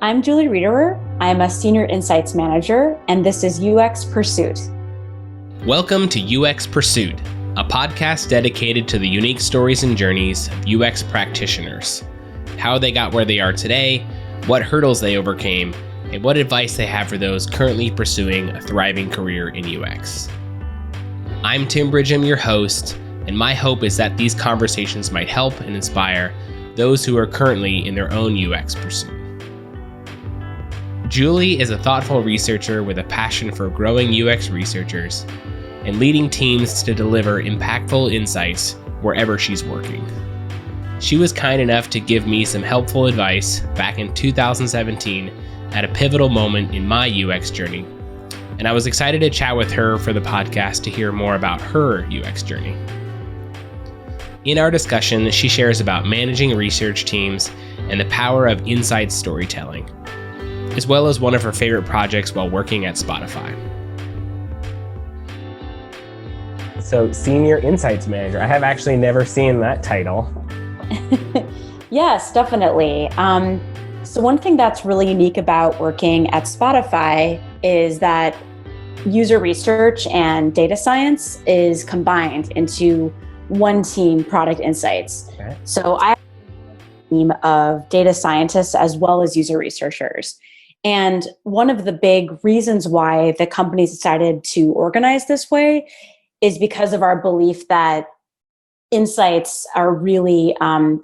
I'm Julie Riederer. I'm a Senior Insights Manager, and this is UX Pursuit. Welcome to UX Pursuit, a podcast dedicated to the unique stories and journeys of UX practitioners, how they got where they are today, what hurdles they overcame, and what advice they have for those currently pursuing a thriving career in UX. I'm Tim Bridgham, your host, and my hope is that these conversations might help and inspire those who are currently in their own UX pursuit. Julie is a thoughtful researcher with a passion for growing UX researchers and leading teams to deliver impactful insights wherever she's working. She was kind enough to give me some helpful advice back in 2017 at a pivotal moment in my UX journey, and I was excited to chat with her for the podcast to hear more about her UX journey. In our discussion, she shares about managing research teams and the power of insight storytelling, as well as one of her favorite projects while working at Spotify. So, Senior Insights Manager. I have actually never seen that title. Yes, definitely. So one thing that's really unique about working at Spotify is that user research and data science is combined into one team, Product Insights. Okay. So I have a team of data scientists as well as user researchers. And one of the big reasons why the company decided to organize this way is because of our belief that insights are really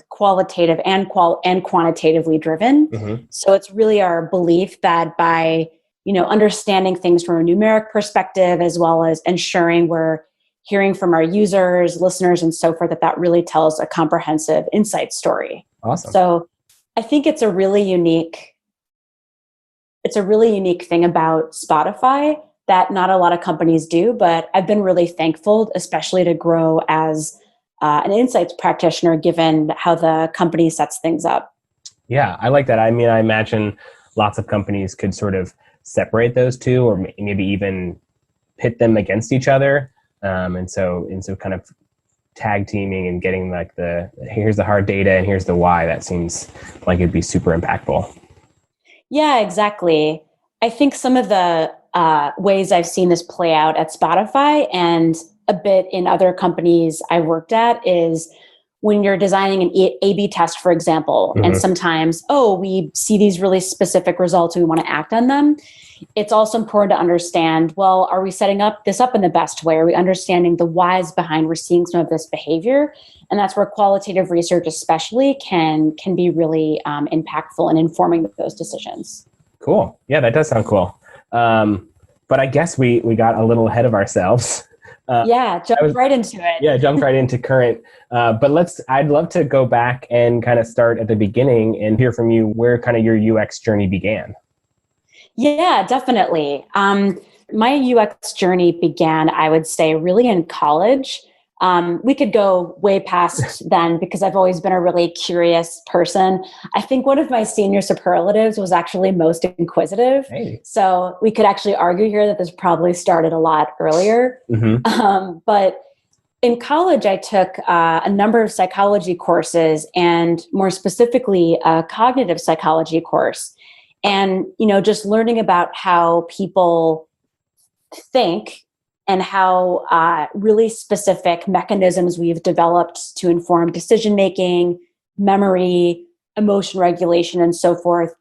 qualitative and quantitatively driven. Mm-hmm. So it's really our belief that by understanding things from a numeric perspective, as well as ensuring we're hearing from our users, listeners, and so forth, that really tells a comprehensive insight story. Awesome. So I think it's a really unique thing about Spotify that not a lot of companies do, but I've been really thankful, especially to grow as an insights practitioner, given how the company sets things up. Yeah, I like that. I mean, I imagine lots of companies could sort of separate those two, or maybe even pit them against each other. And so kind of tag teaming and getting like here's the hard data and here's the why, that seems like it'd be super impactful. Yeah, exactly. I think some of the ways I've seen this play out at Spotify and a bit in other companies I worked at is when you're designing an A/B test, for example, mm-hmm. and sometimes, we see these really specific results and we want to act on them. It's also important to understand, well, are we setting this up in the best way? Are we understanding the whys behind we're seeing some of this behavior? And that's where qualitative research especially can be really impactful in informing those decisions. Cool. Yeah, that does sound cool. But I guess we got a little ahead of ourselves. Jumped right into it. Yeah, jumped right into current. But I'd love to go back and kind of start at the beginning and hear from you where kind of your UX journey began. Yeah, definitely. My UX journey began, I would say, really in college. We could go way past then because I've always been a really curious person. I think one of my senior superlatives was actually most inquisitive. Hey. So we could actually argue here that this probably started a lot earlier. Mm-hmm. But in college, I took a number of psychology courses, and more specifically, a cognitive psychology course. And, just learning about how people think and how really specific mechanisms we've developed to inform decision-making, memory, emotion regulation, and so forth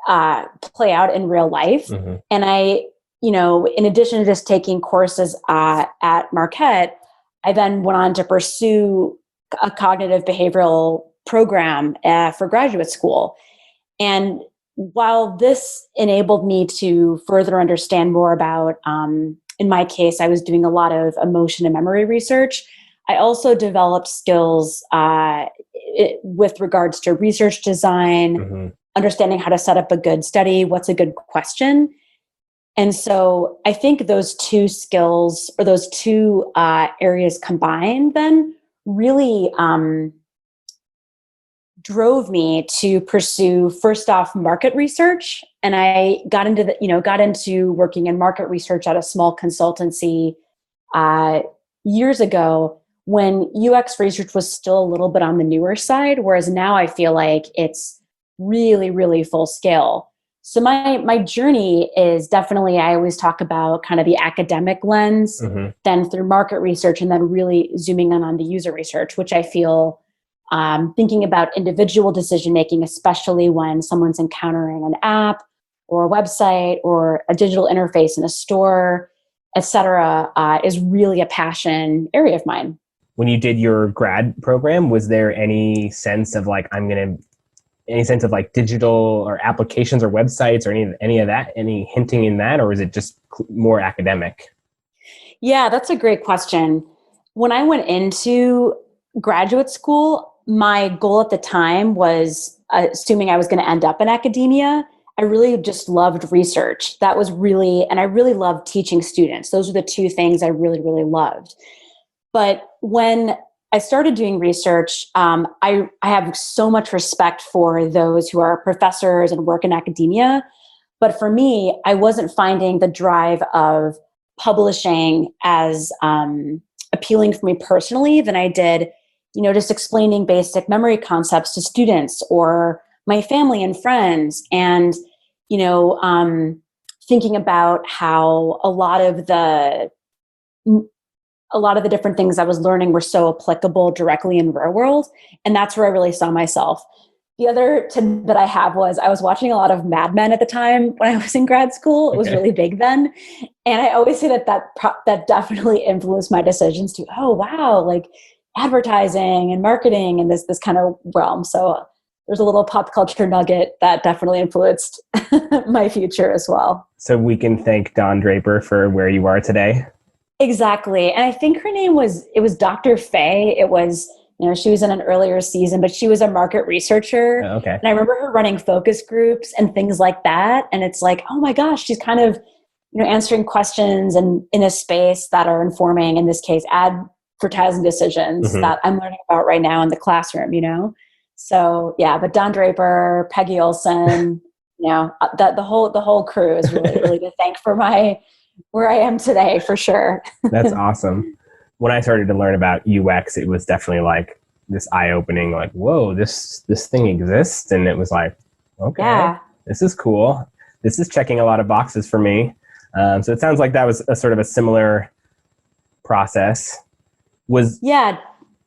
play out in real life. Mm-hmm. And I, in addition to just taking courses at Marquette, I then went on to pursue a cognitive behavioral program for graduate school. And while this enabled me to further understand more about, in my case, I was doing a lot of emotion and memory research, I also developed skills with regards to research design, mm-hmm. understanding how to set up a good study, what's a good question. And so I think those two skills or those two areas combined then really drove me to pursue, first off, market research. And I got into working in market research at a small consultancy years ago when UX research was still a little bit on the newer side, whereas now I feel like it's really, really full scale. So my journey is definitely, I always talk about kind of the academic lens, then through market research, and then really zooming in on the user research, which I feel thinking about individual decision making, especially when someone's encountering an app or a website or a digital interface in a store, et cetera, is really a passion area of mine. When you did your grad program, was there any sense of like, any sense of like digital or applications or websites or any of that, any hinting in that, or is it just more academic? Yeah, that's a great question. When I went into graduate school, my goal at the time was, assuming I was going to end up in academia, I really just loved research. That was really, and I really loved teaching students. Those are the two things I really, really loved. But when I started doing research, I have so much respect for those who are professors and work in academia. But for me, I wasn't finding the drive of publishing as appealing for me personally than I did, just explaining basic memory concepts to students or my family and friends, and thinking about how a lot of the different things I was learning were so applicable directly in real world. And that's where I really saw myself. The other tidbit I have was I was watching a lot of Mad Men at the time when I was in grad school. It was really big then. And I always say that definitely influenced my decisions to, oh, wow, like advertising and marketing and this kind of realm. So there's a little pop culture nugget that definitely influenced my future as well. So we can thank Don Draper for where you are today. Exactly. And I think her name was Dr. Faye. It was, she was in an earlier season, but she was a market researcher. Oh, okay. And I remember her running focus groups and things like that. And it's like, oh my gosh, she's kind of, answering questions and in a space that are informing, in this case, advertising decisions that I'm learning about right now in the classroom, So yeah, but Don Draper, Peggy Olson, the whole crew is really, really to thank for where I am today, for sure. That's awesome. When I started to learn about UX, it was definitely like this eye-opening, like, whoa, this thing exists. And it was like, okay, This is cool. This is checking a lot of boxes for me. So it sounds like that was a sort of a similar process. Was the,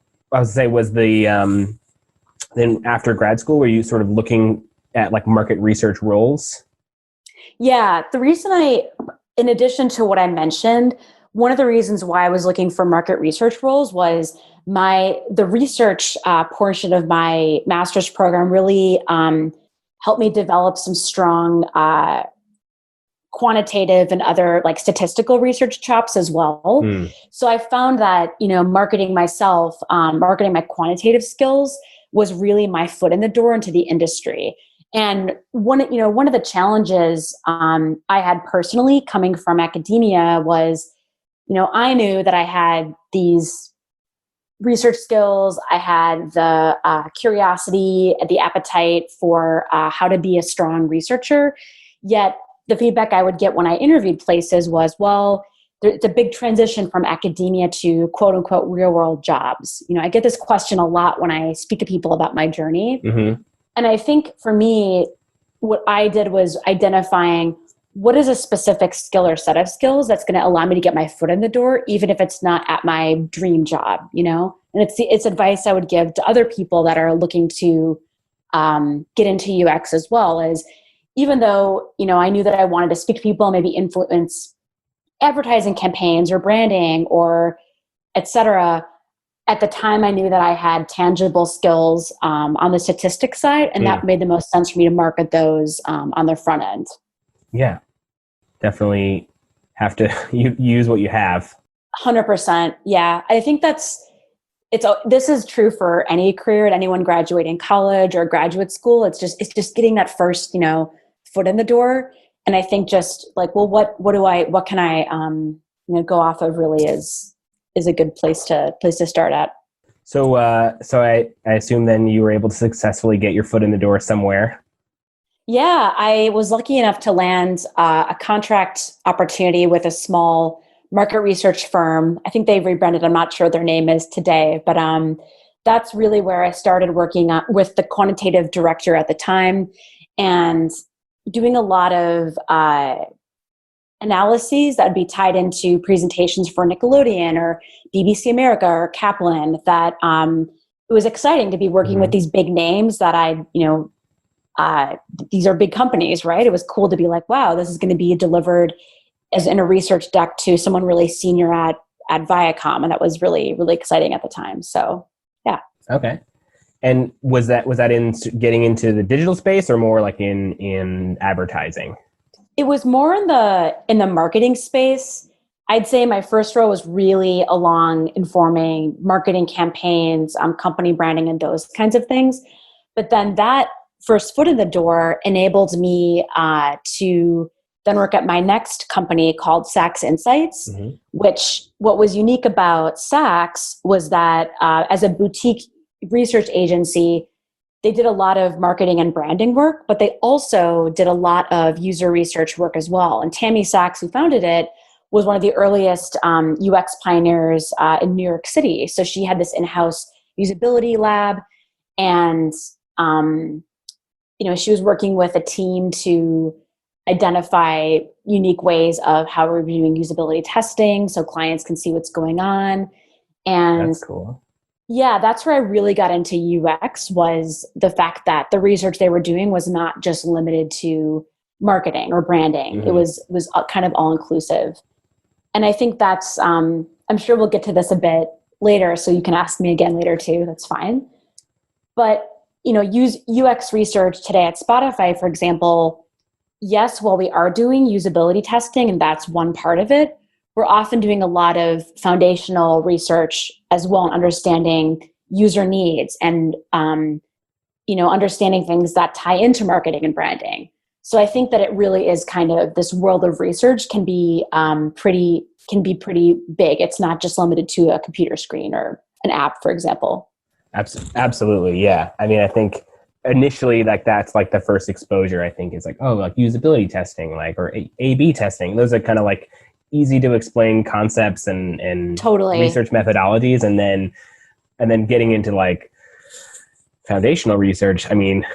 then after grad school, were you sort of looking at like market research roles? Yeah, the reason in addition to what I mentioned, one of the reasons why I was looking for market research roles was the research portion of my master's program really helped me develop some strong quantitative and other like statistical research chops as well. So I found that, marketing my quantitative skills was really my foot in the door into the industry. And one of the challenges I had personally coming from academia was, I knew that I had these research skills. I had the curiosity, the appetite for how to be a strong researcher. Yet the feedback I would get when I interviewed places was, well, it's a big transition from academia to quote unquote real world jobs. I get this question a lot when I speak to people about my journey. And I think for me, what I did was identifying what is a specific skill or set of skills that's going to allow me to get my foot in the door, even if it's not at my dream job, And it's advice I would give to other people that are looking to get into UX as well. Is even though, I knew that I wanted to speak to people, maybe influence advertising campaigns or branding or et cetera, at the time I knew that I had tangible skills on the statistics side, and that made the most sense for me to market those on the front end. Yeah, definitely have to use what you have. 100%. Yeah. I think this is true for any career, at anyone graduating college or graduate school. It's just getting that first, foot in the door. And I think just like, well, what can I go off of really is a good place to start at. So I assume then you were able to successfully get your foot in the door somewhere. Yeah, I was lucky enough to land a contract opportunity with a small market research firm. I think they've rebranded. I'm not sure their name is today, but that's really where I started working with the quantitative director at the time and doing a lot of analyses that would be tied into presentations for Nickelodeon or BBC America or Kaplan. That it was exciting to be working with these big names that these are big companies, right? It was cool to be like, wow, this is going to be delivered as in a research deck to someone really senior at Viacom. And that was really, really exciting at the time. So, yeah. Okay. And was that in getting into the digital space or more like in advertising? It was more in the marketing space. I'd say my first role was really along informing marketing campaigns, company branding, and those kinds of things. But then that first foot in the door enabled me to then work at my next company called Saks Insights, which what was unique about Saks was that as a boutique research agency, they did a lot of marketing and branding work, but they also did a lot of user research work as well. And Tammy Sachs, who founded it, was one of the earliest UX pioneers in New York City. So she had this in-house usability lab, and she was working with a team to identify unique ways of how we're doing usability testing so clients can see what's going on. And that's cool. Yeah, that's where I really got into UX, was the fact that the research they were doing was not just limited to marketing or branding. It was kind of all inclusive. And I think that's, I'm sure we'll get to this a bit later, so you can ask me again later too, that's fine. But, use UX research today at Spotify, for example, yes, while we are doing usability testing, and that's one part of it, we're often doing a lot of foundational research as well, and understanding user needs and, understanding things that tie into marketing and branding. So I think that it really is kind of, this world of research can be pretty big. It's not just limited to a computer screen or an app, for example. Absolutely. Yeah. I mean, I think initially that's like the first exposure, I think, is like, oh, like usability testing, like, or A/B testing. Those are kind of like easy to explain concepts and totally research methodologies. And then getting into like foundational research. I mean,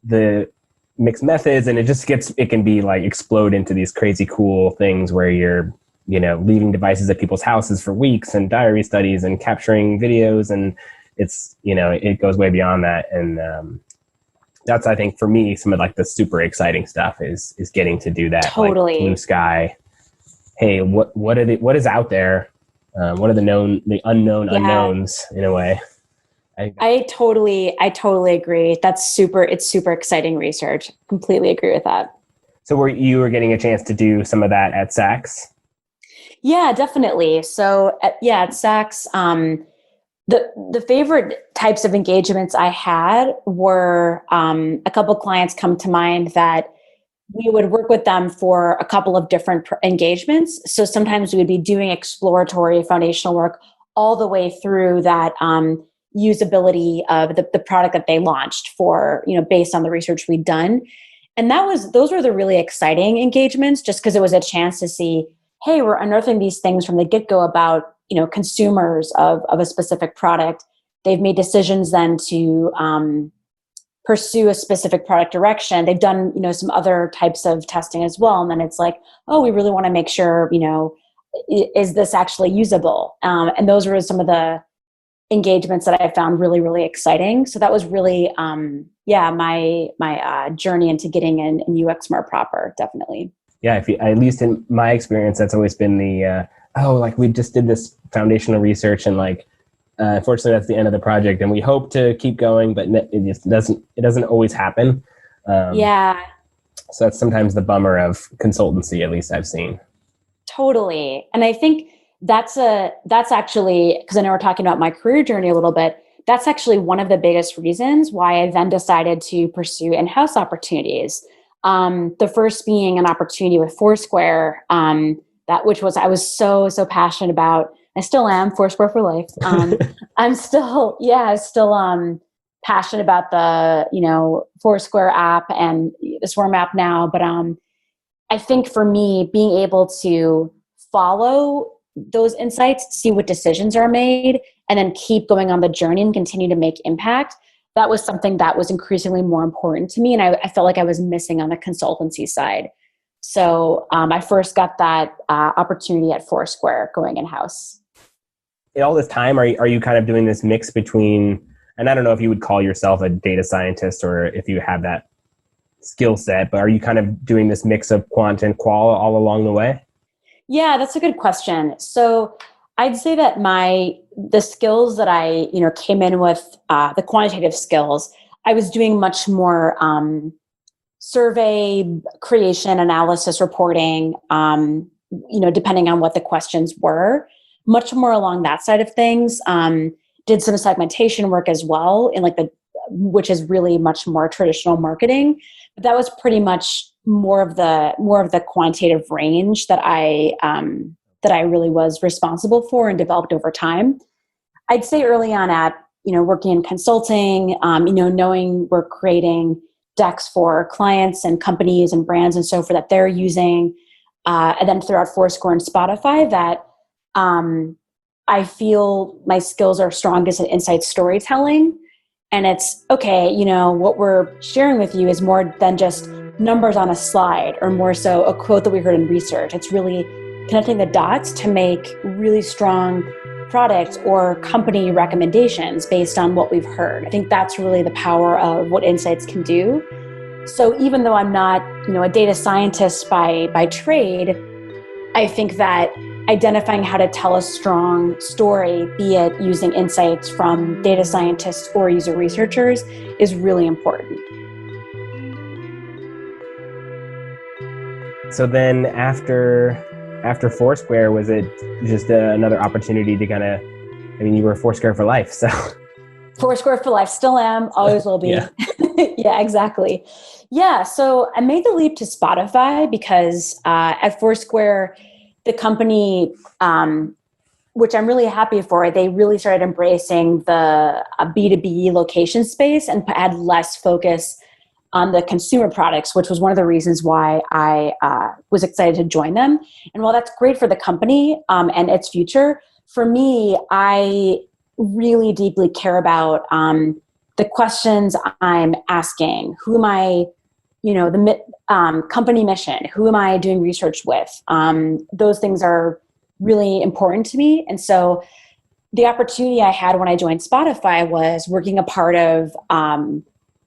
the mixed methods, and it can be like explode into these crazy cool things where you're, leaving devices at people's houses for weeks and diary studies and capturing videos. And it's, it goes way beyond that. And, that's, I think, for me, some of like the super exciting stuff is getting to do that. Totally. Like blue sky. Hey, what is out there? What are the unknown unknowns in a way? I totally agree. It's super exciting research. Completely agree with that. So you were getting a chance to do some of that at Saks? Yeah, definitely. So at Saks, the favorite types of engagements I had were a couple clients come to mind that we would work with them for a couple of different engagements. So sometimes we would be doing exploratory foundational work all the way through that usability of the product that they launched for, based on the research we'd done. And those were the really exciting engagements, just because it was a chance to see, hey, we're unearthing these things from the get-go about, consumers of a specific product. They've made decisions then to pursue a specific product direction. They've done, some other types of testing as well. And then it's like, oh, we really want to make sure, is this actually usable? And those were some of the engagements that I found really, really exciting. So that was really, my journey into getting in UX more proper, definitely. Yeah, at least in my experience, that's always been the, we just did this foundational research and unfortunately that's the end of the project and we hope to keep going, but it just doesn't always happen. Yeah. So that's sometimes the bummer of consultancy, at least I've seen. Totally. And I think that's actually, because I know we're talking about my career journey a little bit, that's actually one of the biggest reasons why I then decided to pursue in-house opportunities. The first being an opportunity with Foursquare, I was so passionate about. I still am. Foursquare for life. I'm still passionate about the, Foursquare app and the Swarm app now. But I think for me, being able to follow those insights, see what decisions are made, and then keep going on the journey and continue to make impact, that was something that was increasingly more important to me. And I felt like I was missing on the consultancy side. So I first got that opportunity at Foursquare going in-house. All this time, are you kind of doing this mix between, and I don't know if you would call yourself a data scientist or if you have that skill set, but are you kind of doing this mix of quant and qual all along the way? Yeah, that's a good question. So I'd say that the skills that I came in with, the quantitative skills, I was doing much more survey creation, analysis, reporting, depending on what the questions were, much more along that side of things. Did some segmentation work as well which is really much more traditional marketing. But that was pretty much more of the quantitative range that I really was responsible for and developed over time. I'd say early on at working in consulting, knowing we're creating decks for clients and companies and brands and so forth that they're using, and then throughout Foursquare and Spotify, that I feel my skills are strongest in insight storytelling. And it's okay, what we're sharing with you is more than just numbers on a slide or more so a quote that we heard in research. It's really connecting the dots to make really strong product or company recommendations based on what we've heard. I think that's really the power of what insights can do. So even though I'm not, a data scientist by trade, I think that identifying how to tell a strong story, be it using insights from data scientists or user researchers, is really important. So then after Foursquare, was it just another opportunity to you were Foursquare for life, so. Foursquare for life, still am, always will be. Yeah. Yeah, exactly. Yeah, so I made the leap to Spotify because at Foursquare, the company, which I'm really happy for, they really started embracing the B2B location space and had less focus on the consumer products, which was one of the reasons why I was excited to join them. And while that's great for the company and its future, for me, I really deeply care about the questions I'm asking. Who am I, the company mission? Who am I doing research with? Those things are really important to me. And so the opportunity I had when I joined Spotify was working a part of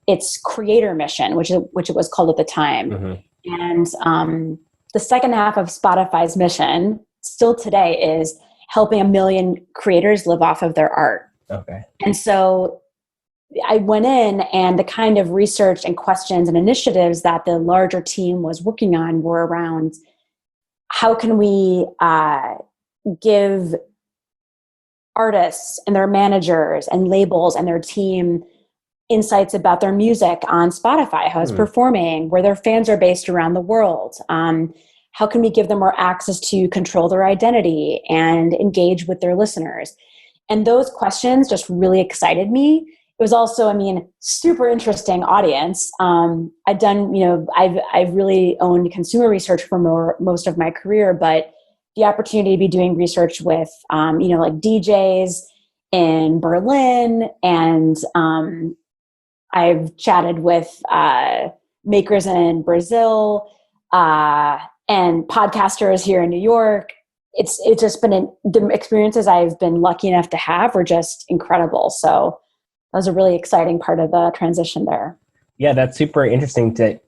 its creator mission, which it was called at the time. Mm-hmm. And the second half of Spotify's mission, still today, is helping 1 million creators live off of their art. Okay. And so I went in, and the kind of research and questions and initiatives that the larger team was working on were around how can we give artists and their managers and labels and their team insights about their music on Spotify, how it's performing, where their fans are based around the world. How can we give them more access to control their identity and engage with their listeners? And those questions just really excited me. It was also, super interesting audience. I've done, I've really owned consumer research for most of my career, but the opportunity to be doing research with, like DJs in Berlin, and I've chatted with makers in Brazil and podcasters here in New York. It's just been the experiences I've been lucky enough to have were just incredible. So that was a really exciting part of the transition there. Yeah, that's super interesting to,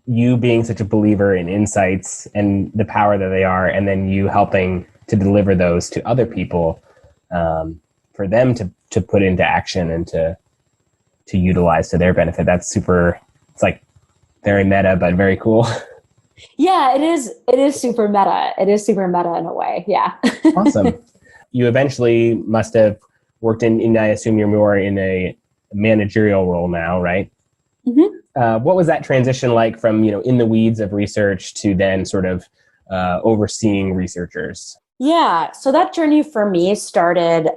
you being such a believer in insights and the power that they are, and then you helping to deliver those to other people for them to put into action and to utilize to their benefit. That's super, it's like very meta, but very cool. Yeah, it is. It is super meta. It is super meta in a way. Yeah. Awesome. You eventually must have worked in, I assume you're more in a managerial role now, right? Mm-hmm. What was that transition like from, in the weeds of research to then sort of overseeing researchers? Yeah. So that journey for me started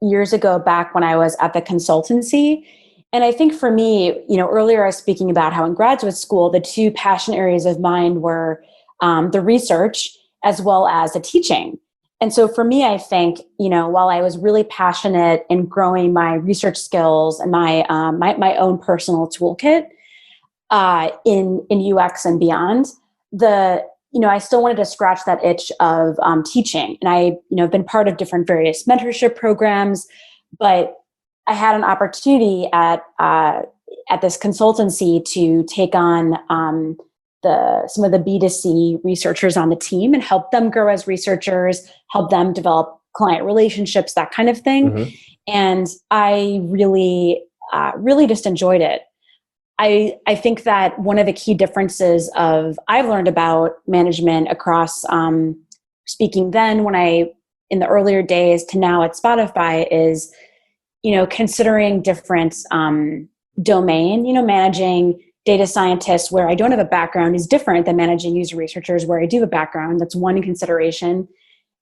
years ago, back when I was at the consultancy. And I think for me, earlier I was speaking about how in graduate school, the two passion areas of mine were the research as well as the teaching. And so for me, I think, while I was really passionate in growing my research skills and my my own personal toolkit in UX and beyond, I still wanted to scratch that itch of teaching. And I, have been part of different various mentorship programs, but I had an opportunity at this consultancy to take on some of the B2C researchers on the team and help them grow as researchers, help them develop client relationships, that kind of thing. Mm-hmm. And I really, really just enjoyed it. I think that one of the key differences I've learned about management across speaking then in the earlier days to now at Spotify is, considering different domain, managing data scientists where I don't have a background is different than managing user researchers where I do have a background. That's one consideration.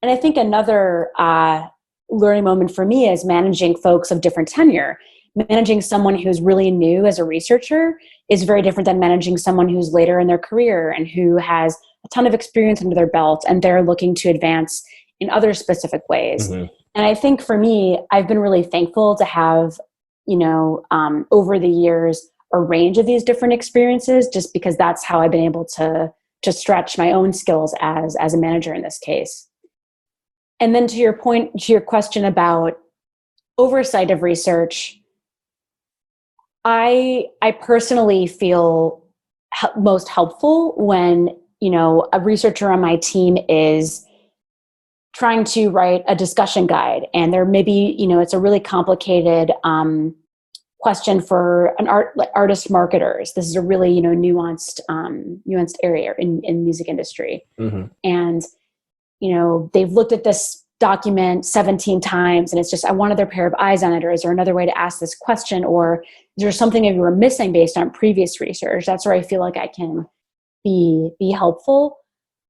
And I think another learning moment for me is managing folks of different tenure. Managing someone who's really new as a researcher is very different than managing someone who's later in their career and who has a ton of experience under their belt and they're looking to advance in other specific ways. Mm-hmm. And I think for me, I've been really thankful to have, over the years, a range of these different experiences, just because that's how I've been able to stretch my own skills as a manager in this case. And then to your question about oversight of research, I personally feel most helpful when, a researcher on my team is trying to write a discussion guide, and there may be, it's a really complicated question for artist marketers. This is a really, nuanced area in music industry. Mm-hmm. And, they've looked at this document 17 times and it's just, I want another pair of eyes on it, or is there another way to ask this question, or is there something that you were missing based on previous research? That's where I feel like I can be helpful.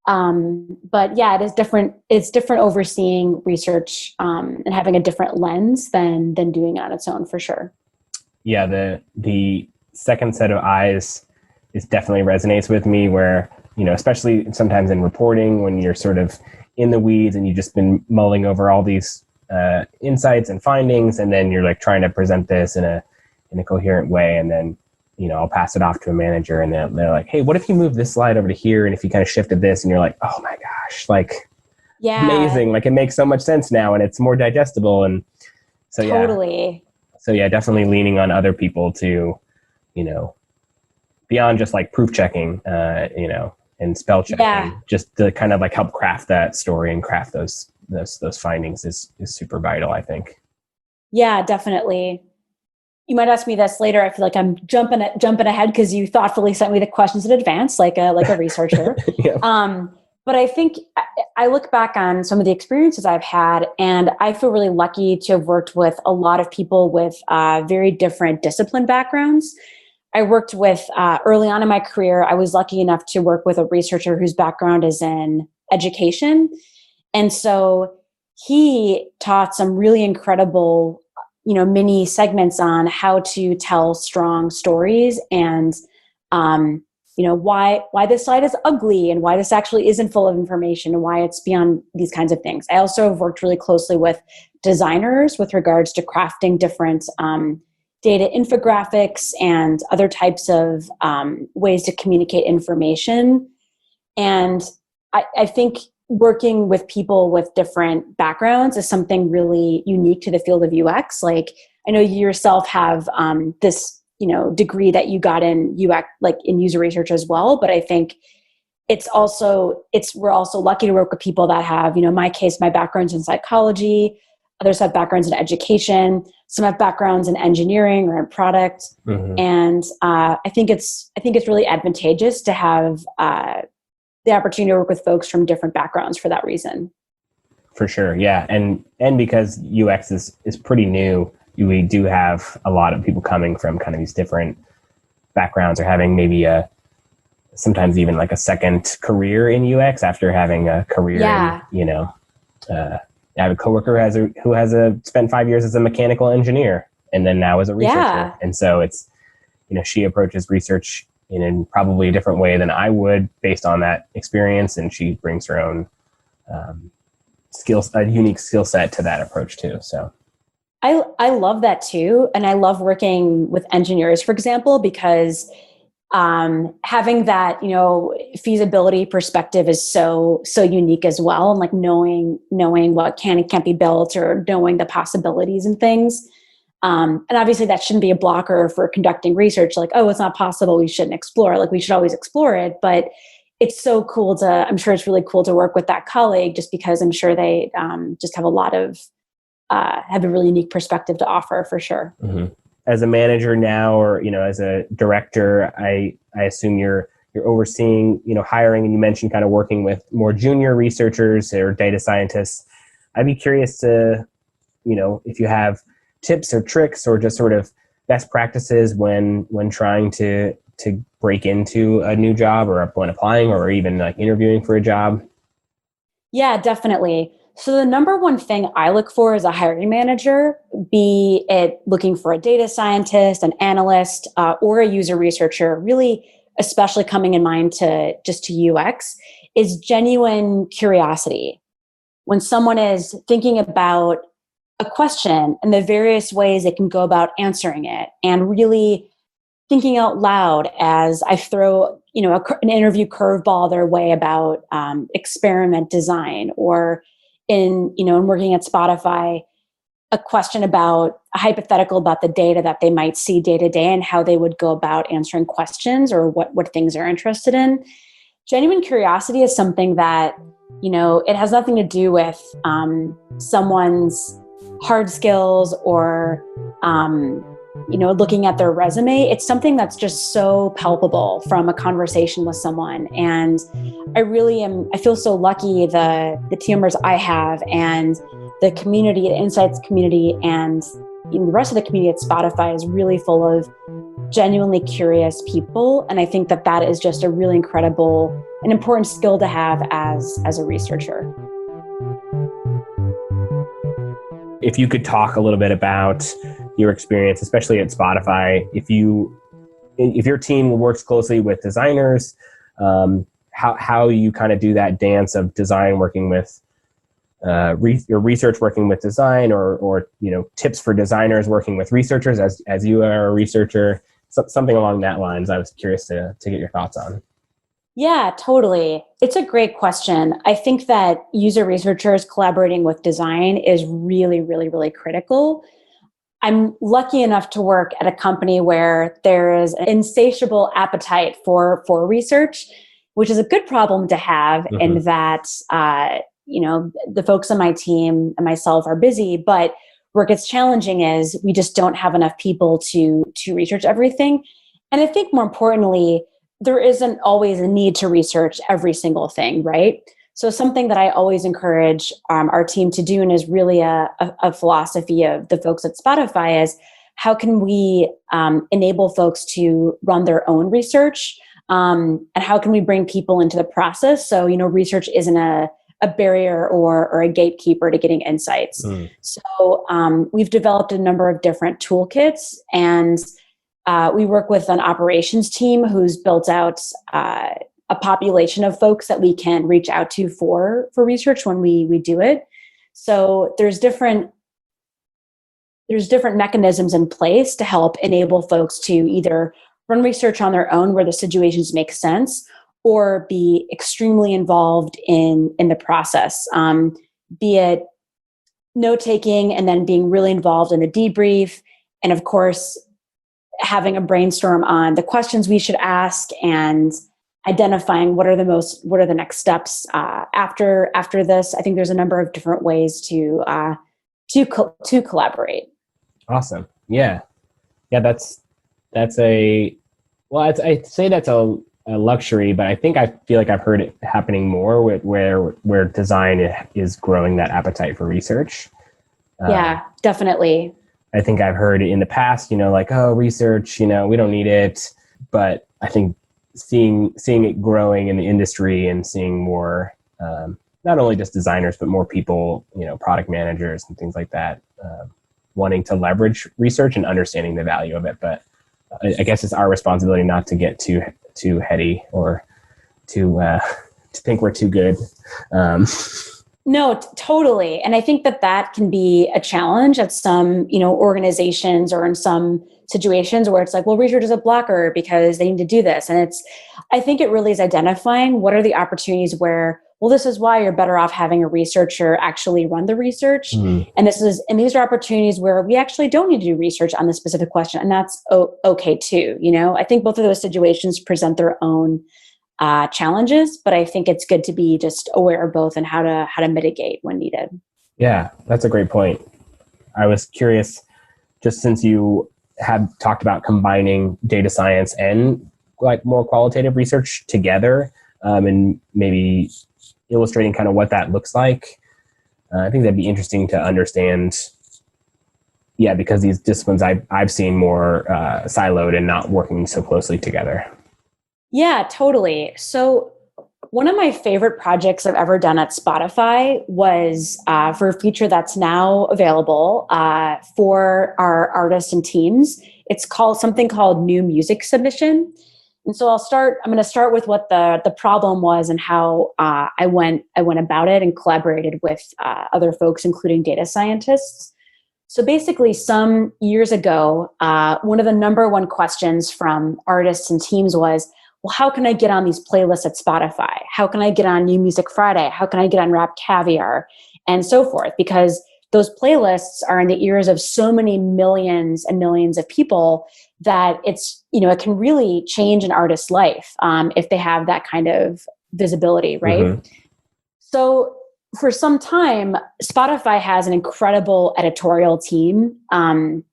But yeah, it is different. It's different overseeing research and having a different lens than doing it on its own, for sure. Yeah, the second set of eyes is definitely resonates with me, where, especially sometimes in reporting when you're sort of in the weeds and you've just been mulling over all these insights and findings, and then you're like trying to present this in a coherent way, and then I'll pass it off to a manager, and they're like, hey, what if you move this slide over to here, and if you kind of shifted this, and you're like, oh my gosh, like, yeah, amazing, like it makes so much sense now and it's more digestible. And so totally. So yeah, definitely leaning on other people to, beyond just like proof checking, and spell checking, just to kind of like help craft that story and craft those findings is super vital, I think. Yeah, definitely. You might ask me this later. I feel like I'm jumping ahead because you thoughtfully sent me the questions in advance, like a researcher. Yeah. But I think I look back on some of the experiences I've had, and I feel really lucky to have worked with a lot of people with very different discipline backgrounds. I worked with, early on in my career, I was lucky enough to work with a researcher whose background is in education. And so he taught some really incredible, mini segments on how to tell strong stories and, why this slide is ugly and why this actually isn't full of information and why it's beyond these kinds of things. I also have worked really closely with designers with regards to crafting different data infographics and other types of ways to communicate information. And I think working with people with different backgrounds is something really unique to the field of UX. Like, I know you yourself have this, degree that you got in UX, like in user research as well. But I think we're also lucky to work with people that have, in my case, my background's in psychology. Others have backgrounds in education. Some have backgrounds in engineering or in product. Mm-hmm. And I think it's really advantageous to have the opportunity to work with folks from different backgrounds for that reason. For sure, yeah, and because UX is pretty new, we do have a lot of people coming from kind of these different backgrounds, or having maybe sometimes even like a second career in UX after having a career in, I have a coworker who has spent 5 years as a mechanical engineer and then now as a researcher. Yeah. And so it's, she approaches research in probably a different way than I would based on that experience. And she brings her own a unique skill set to that approach too. So I love that too. And I love working with engineers, for example, because having that, feasibility perspective is so unique as well. And like knowing what can and can't be built, or knowing the possibilities and things. And obviously that shouldn't be a blocker for conducting research. Like, oh, it's not possible, we shouldn't explore. Like, we should always explore it. But it's so cool I'm sure it's really cool to work with that colleague, just because I'm sure they just have have a really unique perspective to offer, for sure. Mm-hmm. As a manager now, or, as a director, I assume you're overseeing, hiring, and you mentioned kind of working with more junior researchers or data scientists. I'd be curious to, if you have tips or tricks or just sort of best practices when trying to break into a new job, or when applying, or even like interviewing for a job. Yeah, definitely. So the number one thing I look for as a hiring manager, be it looking for a data scientist, an analyst, or a user researcher, really especially coming in mind to UX, is genuine curiosity. When someone is thinking about a question and the various ways they can go about answering it, and really thinking out loud as I throw, an interview curveball their way about experiment design, or in working at Spotify, a question about a hypothetical about the data that they might see day to day and how they would go about answering questions, or what things they're interested in. Genuine curiosity is something that, it has nothing to do with someone's hard skills or, looking at their resume. It's something that's just so palpable from a conversation with someone. And I feel so lucky, the team members I have, and the community, the Insights community, and the rest of the community at Spotify is really full of genuinely curious people. And I think that is just a really incredible and important skill to have as a researcher. If you could talk a little bit about your experience, especially at Spotify, if your team works closely with designers, how you kind of do that dance of design working with your research working with design, or tips for designers working with researchers as you are a researcher, something along that lines. I was curious to get your thoughts on. Yeah, totally. It's a great question. I think that user researchers collaborating with design is really, really, really critical. I'm lucky enough to work at a company where there is an insatiable appetite for research, which is a good problem to have. Mm-hmm. In that, the folks on my team and myself are busy, but where it gets challenging is we just don't have enough people to research everything. And I think more importantly, there isn't always a need to research every single thing, right? So something that I always encourage our team to do, and is really a philosophy of the folks at Spotify, is how can we enable folks to run their own research, and how can we bring people into the process? So, research isn't a barrier or a gatekeeper to getting insights. So we've developed a number of different toolkits, and we work with an operations team who's built out a population of folks that we can reach out to for research when we do it. So there's different mechanisms in place to help enable folks to either run research on their own where the situations make sense, or be extremely involved in the process, be it note-taking and then being really involved in the debrief, and of course, having a brainstorm on the questions we should ask, and identifying what are the next steps after this. I think there's a number of different ways to collaborate. Awesome. Yeah. I'd say that's a luxury, but I feel like I've heard it happening more where design is growing that appetite for research. Yeah, definitely. I think I've heard it in the past, research, we don't need it. But I think seeing it growing in the industry, and seeing more, not only just designers, but more people, product managers and things like that, wanting to leverage research and understanding the value of it. But I guess it's our responsibility not to get too heady, or to think we're too good. No, totally. And I think that that can be a challenge at some, organizations or in some situations where it's like, well, research is a blocker because they need to do this. And I think it really is identifying what are the opportunities where, well, this is why you're better off having a researcher actually run the research. And these are opportunities where we actually don't need to do research on this specific question. And that's okay too. I think both of those situations present their own challenges, but I think it's good to be just aware of both and how to mitigate when needed. Yeah, that's a great point. I was curious, just since you have talked about combining data science and like more qualitative research together, and maybe illustrating kind of what that looks like. I think that'd be interesting to understand. Yeah, because these disciplines I've seen more siloed and not working so closely together. Yeah, totally. So one of my favorite projects I've ever done at Spotify was for a feature that's now available for our artists and teams. It's something called new music submission. And so I'm going to start with what the problem was and how I went about it and collaborated with other folks, including data scientists. So basically, some years ago, one of the number one questions from artists and teams was, well, how can I get on these playlists at Spotify? How can I get on New Music Friday? How can I get on Rap Caviar? And so forth, because those playlists are in the ears of so many millions and millions of people that it can really change an artist's life if they have that kind of visibility, right? Mm-hmm. So for some time, Spotify has an incredible editorial team. And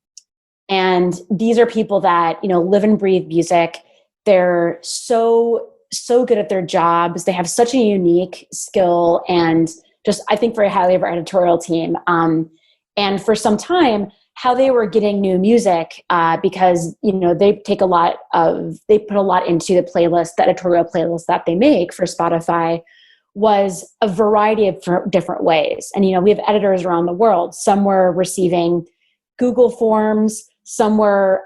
these are people that, live and breathe music. They're so good at their jobs. They have such a unique skill and just, I think, very highly of our editorial team. And for some time, how they were getting new music, because, they put a lot into the editorial playlist that they make for Spotify, was a variety of different ways. And, we have editors around the world. Some were receiving Google Forms, some were,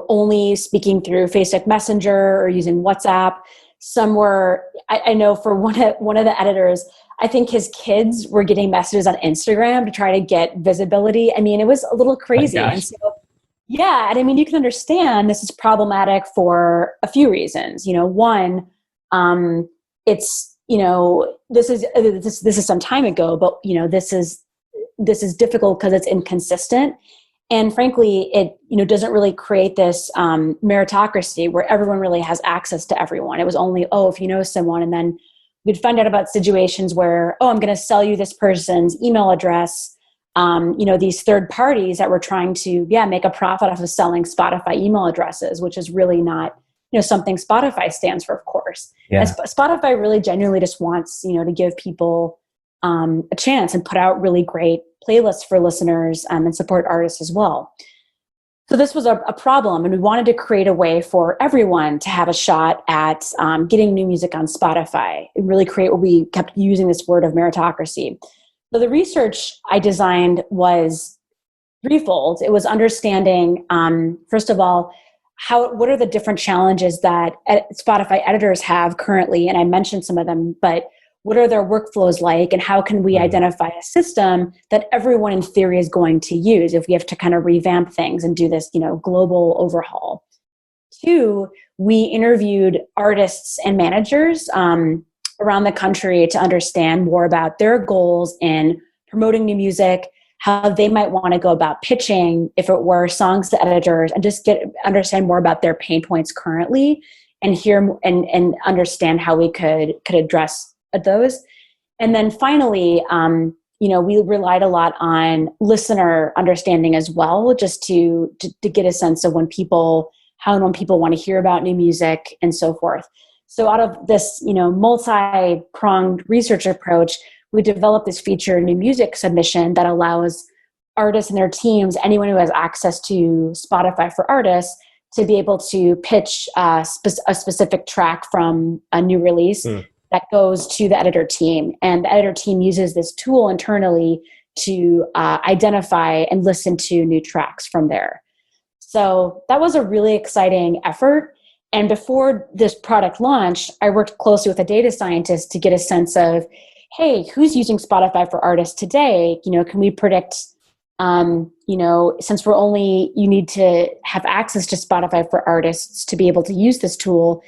only speaking through Facebook Messenger or using WhatsApp. Some were, I know for one of the editors, I think his kids were getting messages on Instagram to try to get visibility. I mean, it was a little crazy. And so, yeah. And I mean, you can understand this is problematic for a few reasons. One, it's, this is some time ago, but, this is difficult because it's inconsistent. And frankly, it doesn't really create this meritocracy where everyone really has access to everyone. It was only, if you know someone, and then we'd find out about situations where, I'm going to sell you this person's email address. These third parties that were trying to, make a profit off of selling Spotify email addresses, which is really not, something Spotify stands for, of course. Yeah. And Spotify really genuinely just wants, to give people a chance and put out really great playlists for listeners and support artists as well. So this was a problem, and we wanted to create a way for everyone to have a shot at getting new music on Spotify and really create what we kept using this word of meritocracy. So the research I designed was threefold. It was understanding, first of all, what are the different challenges that Spotify editors have currently, and I mentioned some of them, but what are their workflows like, and how can we identify a system that everyone in theory is going to use if we have to kind of revamp things and do this, global overhaul? Two, we interviewed artists and managers around the country to understand more about their goals in promoting new music, how they might want to go about pitching if it were songs to editors, and just understand more about their pain points currently, and hear and understand how we could address those. And then finally, we relied a lot on listener understanding as well, just to get a sense of when people want to hear about new music and so forth. So out of this, multi-pronged research approach, we developed this feature, new music submission, that allows artists and their teams, anyone who has access to Spotify for Artists, to be able to pitch a specific track from a new release that goes to the editor team. And the editor team uses this tool internally to identify and listen to new tracks from there. So that was a really exciting effort. And before this product launched, I worked closely with a data scientist to get a sense of, hey, who's using Spotify for Artists today? Can we predict, since you need to have access to Spotify for Artists to be able to use this tool,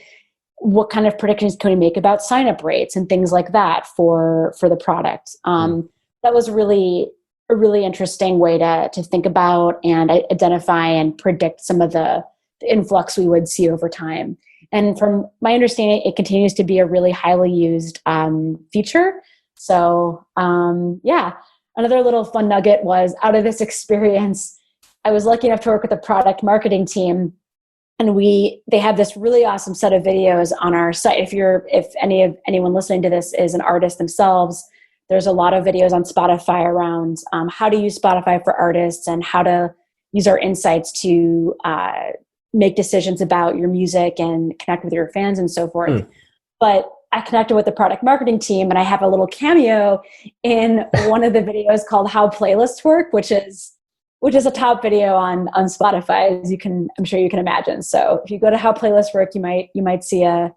what kind of predictions can we make about sign-up rates and things like that for the product? That was really a really interesting way to think about and identify and predict some of the influx we would see over time. And from my understanding, it continues to be a really highly used feature. So another little fun nugget was, out of this experience, I was lucky enough to work with a product marketing team, and they have this really awesome set of videos on our site. If anyone listening to this is an artist themselves, there's a lot of videos on Spotify around how to use Spotify for Artists and how to use our insights to make decisions about your music and connect with your fans and so forth. But I connected with the product marketing team, and I have a little cameo in one of the videos called How Playlists Work, which is a top video on Spotify, I'm sure you can imagine. So if you go to How Playlists Work, you might see a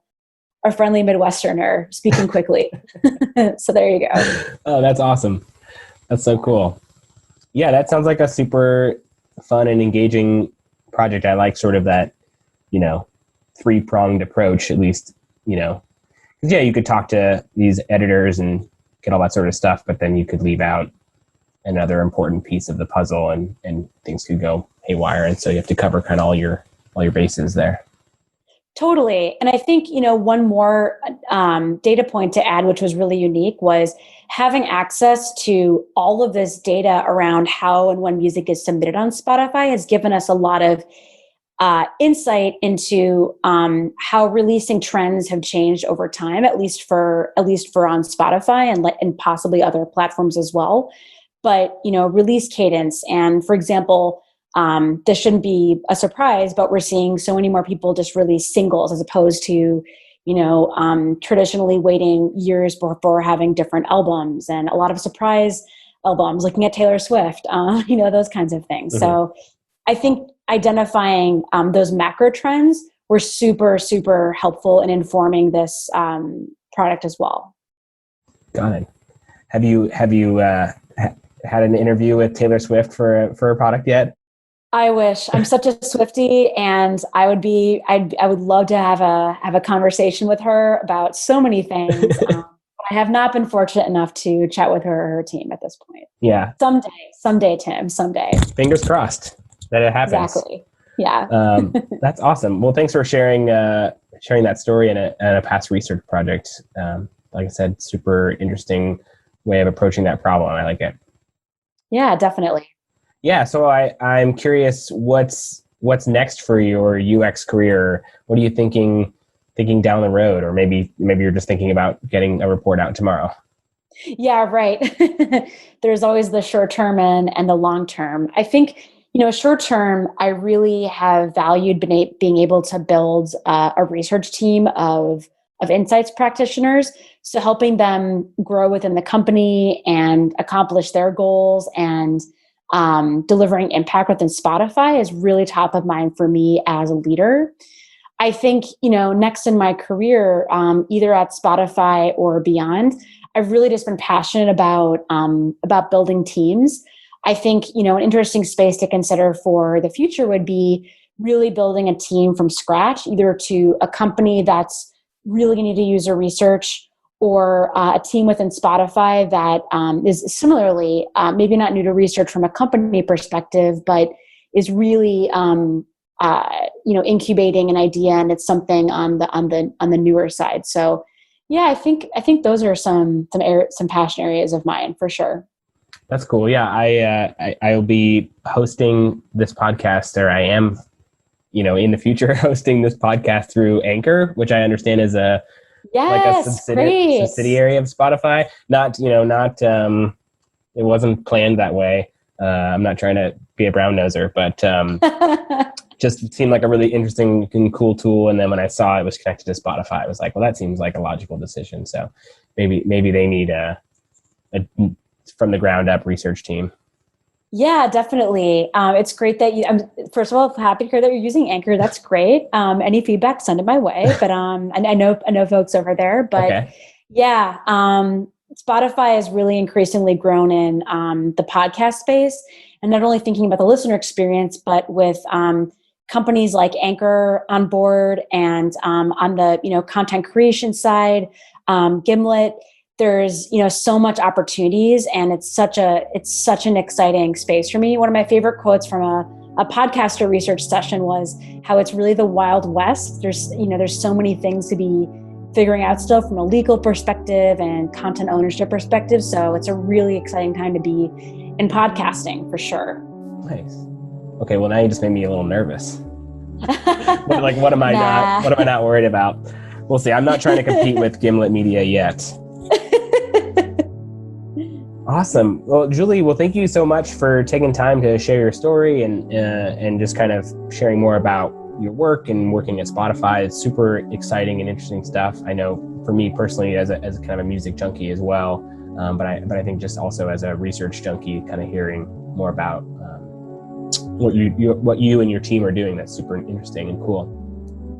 friendly Midwesterner speaking quickly. So there you go. Oh, that's awesome. That's so cool. Yeah, that sounds like a super fun and engaging project. I like sort of that, three-pronged approach, at least, yeah, you could talk to these editors and get all that sort of stuff, but then you could leave out another important piece of the puzzle, and things could go haywire. And so you have to cover kind of all your bases there. Totally. And I think, one more data point to add, which was really unique, was having access to all of this data around how and when music is submitted on Spotify has given us a lot of insight into how releasing trends have changed over time, at least for on Spotify and possibly other platforms as well. But, release cadence. And for example, this shouldn't be a surprise, but we're seeing so many more people just release singles as opposed to, traditionally waiting years before having different albums, and a lot of surprise albums, looking at Taylor Swift, those kinds of things. Mm-hmm. So I think identifying those macro trends were super, super helpful in informing this product as well. Got it. Have you had an interview with Taylor Swift for a product yet? I wish. I'm such a Swiftie, and I would love to have a conversation with her about so many things. I have not been fortunate enough to chat with her or her team at this point. Yeah. Someday, Tim, someday. Fingers crossed that it happens. Exactly. Yeah. That's awesome. Well, thanks for sharing that story and a past research project. Like I said, super interesting way of approaching that problem. I like it. Yeah, definitely. Yeah. So I'm curious, what's next for your UX career? What are you thinking down the road? Or maybe you're just thinking about getting a report out tomorrow. Yeah, right. There's always the short term and the long term. I think, short term, I really have valued being able to build a research team of insights practitioners. So helping them grow within the company and accomplish their goals and delivering impact within Spotify is really top of mind for me as a leader. I think, next in my career, either at Spotify or beyond, I've really just been passionate about building teams. I think, an interesting space to consider for the future would be really building a team from scratch, either to a company that's really going to need to use research, or a team within Spotify that is similarly maybe not new to research from a company perspective, but is really incubating an idea, and it's something on the newer side. So yeah, I think those are some passion areas of mine for sure. That's cool. Yeah, I'll be hosting this podcast, or I am, in the future hosting this podcast through Anchor, which I understand is a subsidiary of Spotify. It wasn't planned that way. I'm not trying to be a brown noser, but just seemed like a really interesting and cool tool. And then when I saw it was connected to Spotify, I was like, well, that seems like a logical decision. So maybe they need a from the ground up research team. Yeah, definitely. It's great that first of all, happy to hear that you're using Anchor. That's great. Any feedback, send it my way. But I know folks over there. But okay. Yeah, Spotify has really increasingly grown in the podcast space, and not only thinking about the listener experience, but with companies like Anchor on board, and on the content creation side, Gimlet. There's so much opportunities, and it's such an exciting space for me. One of my favorite quotes from a podcaster research session was how it's really the Wild West. There's so many things to be figuring out still from a legal perspective and content ownership perspective. So it's a really exciting time to be in podcasting for sure. Nice. Okay, well now you just made me a little nervous. Like, what am I not worried about? We'll see. I'm not trying to compete with Gimlet Media yet. Awesome. Well, Julie, thank you so much for taking time to share your story and just kind of sharing more about your work and working at Spotify. It's super exciting and interesting stuff. I know for me personally, as a kind of a music junkie as well, but I think just also as a research junkie, kind of hearing more about what you and your team are doing. That's super interesting and cool.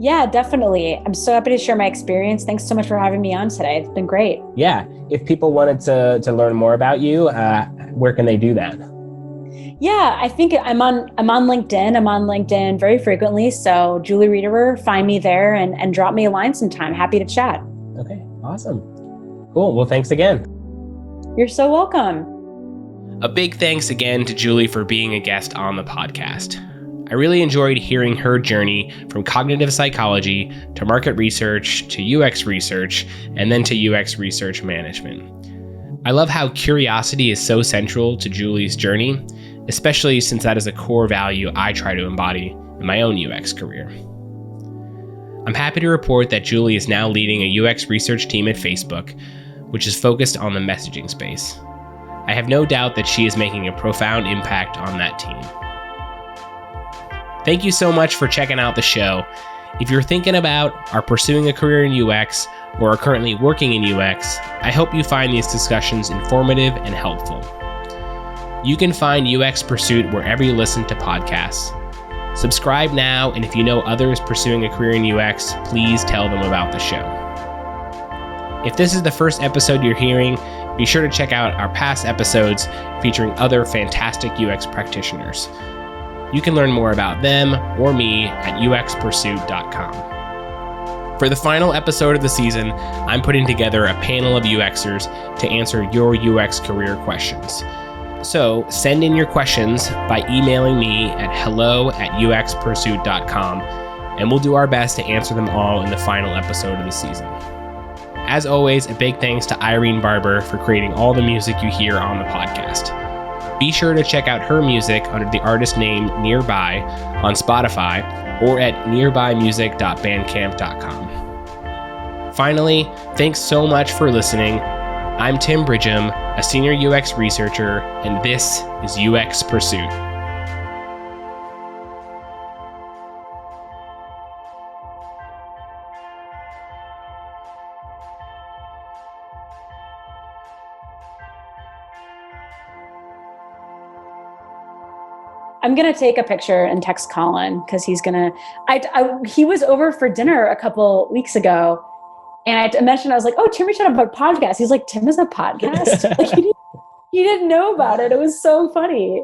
Yeah, definitely. I'm so happy to share my experience. Thanks so much for having me on today. It's been great. Yeah. If people wanted to learn more about you, where can they do that? Yeah, I think I'm on LinkedIn. I'm on LinkedIn very frequently. So Julie Riederer, find me there and drop me a line sometime. Happy to chat. Okay, awesome. Cool. Well, thanks again. You're so welcome. A big thanks again to Julie for being a guest on the podcast. I really enjoyed hearing her journey from cognitive psychology to market research to UX research and then to UX research management. I love how curiosity is so central to Julie's journey, especially since that is a core value I try to embody in my own UX career. I'm happy to report that Julie is now leading a UX research team at Facebook, which is focused on the messaging space. I have no doubt that she is making a profound impact on that team. Thank you so much for checking out the show. If you're thinking about or pursuing a career in UX or are currently working in UX, I hope you find these discussions informative and helpful. You can find UX Pursuit wherever you listen to podcasts. Subscribe now, and if you know others pursuing a career in UX, please tell them about the show. If this is the first episode you're hearing, be sure to check out our past episodes featuring other fantastic UX practitioners. You can learn more about them or me at uxpursuit.com. For the final episode of the season, I'm putting together a panel of UXers to answer your UX career questions. So send in your questions by emailing me at hello@uxpursuit.com, and we'll do our best to answer them all in the final episode of the season. As always, a big thanks to Irene Barber for creating all the music you hear on the podcast. Be sure to check out her music under the artist name Nearby on Spotify or at nearbymusic.bandcamp.com. Finally, thanks so much for listening. I'm Tim Bridgham, a senior UX researcher, and this is UX Pursuit. I'm going to take a picture and text Colin because he's going to, he was over for dinner a couple weeks ago, and I mentioned, I was like, oh, Tim reached out about a podcast. He's like, Tim is a podcast? Like, he didn't know about it. It was so funny.